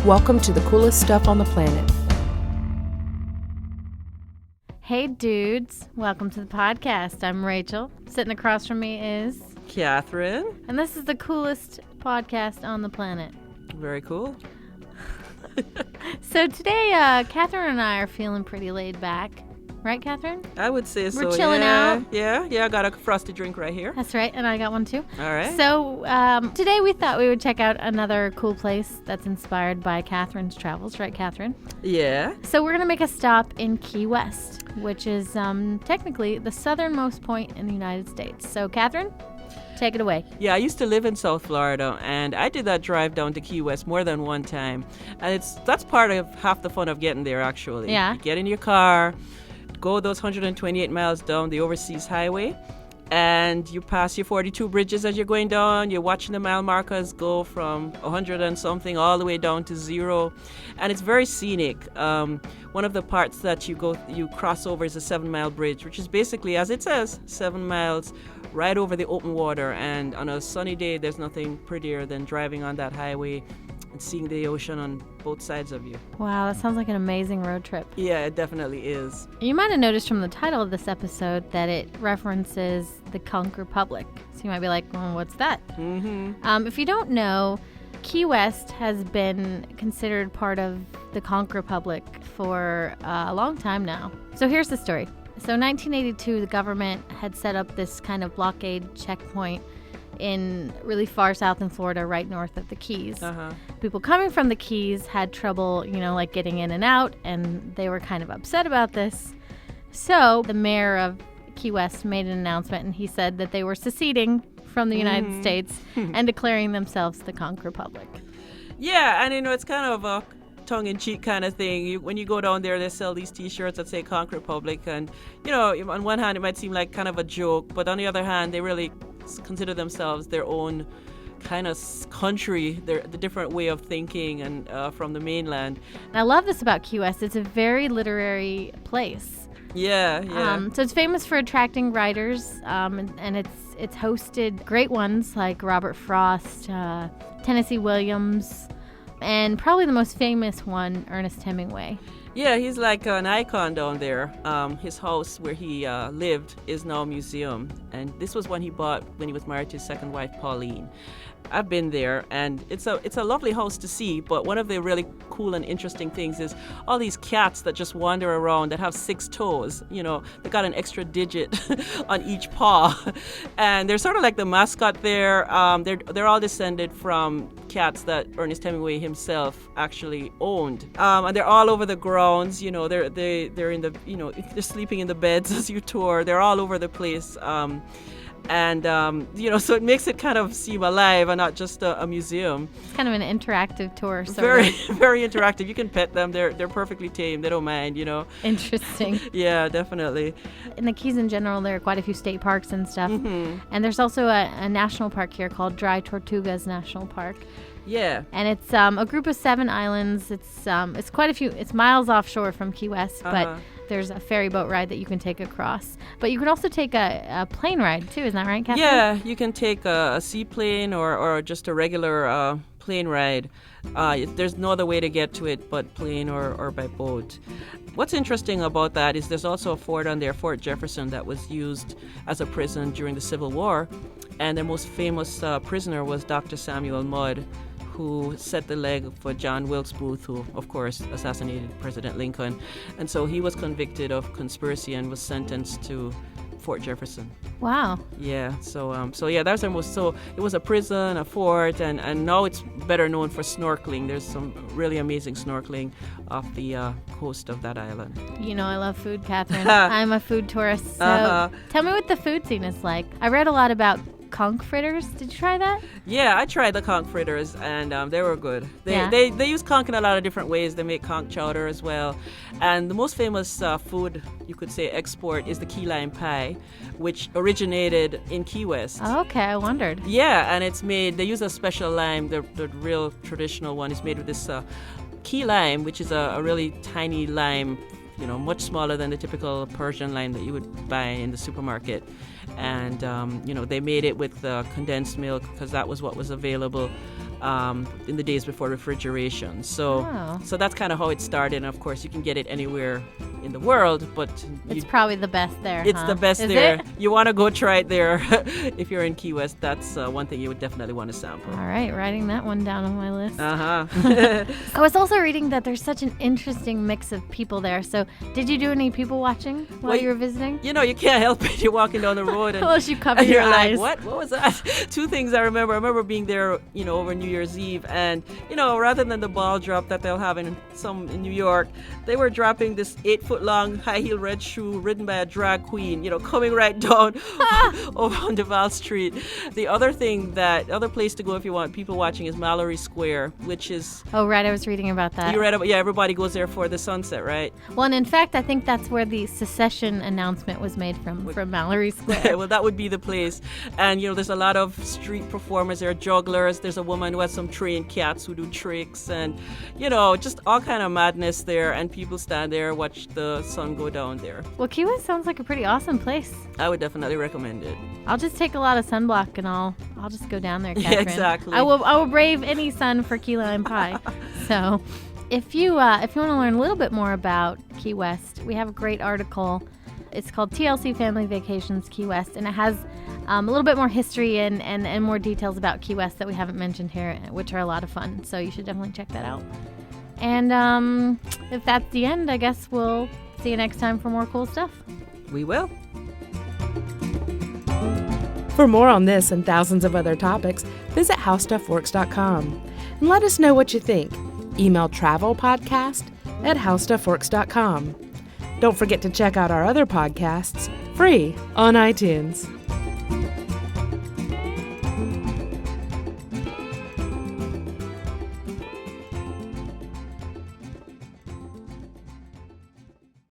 Welcome to the coolest stuff on the planet. Hey dudes, welcome to the podcast. I'm Rachel. Sitting across from me is Catherine. And this is the coolest podcast on the planet. Very cool. So today, Catherine and I are feeling pretty laid back. Right, Catherine? I would say so. We're chilling out. Yeah, I got a frosty drink right here. That's right, and I got one too. All right. So today we thought we would check out another cool place that's inspired by Catherine's travels. Right, Catherine? Yeah. So we're going to make a stop in Key West, which is technically the southernmost point in the United States. So, Catherine, take it away. Yeah, I used to live in South Florida, and I did that drive down to Key West more than one time. And that's part of half the fun of getting there, actually. Yeah. You get in your car, go those 128 miles down the overseas highway, and you pass your 42 bridges as you're going down. You're watching the mile markers go from 100 and something all the way down to 0, and it's very scenic. One of the parts that you cross over is a 7-mile bridge, which is basically, as it says, 7 miles right over the open water. And on a sunny day, there's nothing prettier than driving on that highway and seeing the ocean on both sides of you. Wow, that sounds like an amazing road trip. Yeah, it definitely is. You might have noticed from the title of this episode that it references the Conch Republic. So you might be like, well, what's that? Mm-hmm. If you don't know, Key West has been considered part of the Conch Republic for a long time now. So here's the story. So in 1982, the government had set up this kind of blockade checkpoint in really far south in Florida, right north of the Keys. People coming from the Keys had trouble, like getting in and out, and they were kind of upset about this. So the mayor of Key West made an announcement, and he said that they were seceding from the United States and declaring themselves the Conch Republic. Yeah, and it's kind of a tongue-in-cheek kind of thing. When you go down there, they sell these T-shirts that say Conch Republic, and on one hand it might seem like kind of a joke, but on the other hand, they really consider themselves their own kind of country, the different way of thinking, and from the mainland. I love this about Key West. It's a very literary place. Yeah. So it's famous for attracting writers, and it's hosted great ones like Robert Frost, Tennessee Williams, and probably the most famous one, Ernest Hemingway. Yeah, he's like an icon down there. His house where he lived is now a museum, and this was one he bought when he was married to his second wife, Pauline. I've been there, and it's a lovely house to see, but one of the really cool and interesting things is all these cats that just wander around that have 6 toes. They got an extra digit on each paw, and they're sort of like the mascot there. They're all descended from cats that Ernest Hemingway himself actually owned, and they're all over the grounds. They're in the they're sleeping in the beds as you tour. They're all over the place. And so it makes it kind of seem alive and not just a museum. It's kind of an interactive tour. Very, very interactive. You can pet them. They're perfectly tame. They don't mind, Interesting. Yeah, definitely. In the Keys in general, there are quite a few state parks and stuff. And there's also a national park here called Dry Tortugas National Park. Yeah. And it's a group of 7 islands. It's quite a few. It's miles offshore from Key West, but there's a ferry boat ride that you can take across. But you can also take a plane ride too, isn't that right, Catherine? Yeah, you can take a seaplane or just a regular plane ride. There's no other way to get to it but plane or by boat. What's interesting about that is there's also a fort on there, Fort Jefferson, that was used as a prison during the Civil War. And their most famous prisoner was Dr. Samuel Mudd, who set the leg for John Wilkes Booth, who, of course, assassinated President Lincoln. And so he was convicted of conspiracy and was sentenced to Fort Jefferson. Wow. Yeah. So yeah, that's almost so. It was a prison, a fort, and now it's better known for snorkeling. There's some really amazing snorkeling off the coast of that island. I love food, Catherine. I'm a food tourist, so tell me what the food scene is like. I read a lot about conch fritters. Did you try that? Yeah, I tried the conch fritters, and they were good. They use conch in a lot of different ways. They make conch chowder as well. And the most famous food, you could say, export is the key lime pie, which originated in Key West. Oh, okay, I wondered. Yeah, and it's made, they use a special lime. The real traditional one is made with this key lime, which is a really tiny lime, much smaller than the typical Persian lime that you would buy in the supermarket. And, they made it with condensed milk because that was what was available. in the days before refrigeration. So that's kind of how it started. And of course, you can get it anywhere in the world, but it's probably the best there. It's huh? the best Is there. It? You want to go try it there if you're in Key West. That's one thing you would definitely want to sample. All right, writing that one down on my list. Uh-huh. I was also reading that there's such an interesting mix of people there. So, did you do any people watching while you were visiting? You know, you can't help it. You're walking down the road and, Unless you cover and your you're eyes. like, what was that? Two things I remember. I remember being there, over New Year's Eve, and, rather than the ball drop that they'll have in New York, they were dropping this 8-foot-long high-heel red shoe ridden by a drag queen, coming right down over on Duval Street. The other place to go if you want people watching is Mallory Square, which is... Oh, right. I was reading about that. You read about... Yeah, everybody goes there for the sunset, right? Well, and in fact, I think that's where the secession announcement was made from Mallory Square. Well, that would be the place. And, there's a lot of street performers. There are jugglers. There's a woman who has some trained cats who do tricks. And, just all kind of madness there. And people stand there, watch the sun go down there. Well, Key West sounds like a pretty awesome place. I would definitely recommend it. I'll just take a lot of sunblock and I'll just go down there, Catherine. Yeah, exactly. I will brave any sun for key lime pie. So, if you want to learn a little bit more about Key West, we have a great article. It's called TLC Family Vacations Key West, and it has a little bit more history and more details about Key West that we haven't mentioned here, which are a lot of fun. So you should definitely check that out. And if that's the end, I guess we'll see you next time for more cool stuff. We will. For more on this and thousands of other topics, visit HowStuffWorks.com and let us know what you think. Email travelpodcast@HowStuffWorks.com. Don't forget to check out our other podcasts, free on iTunes.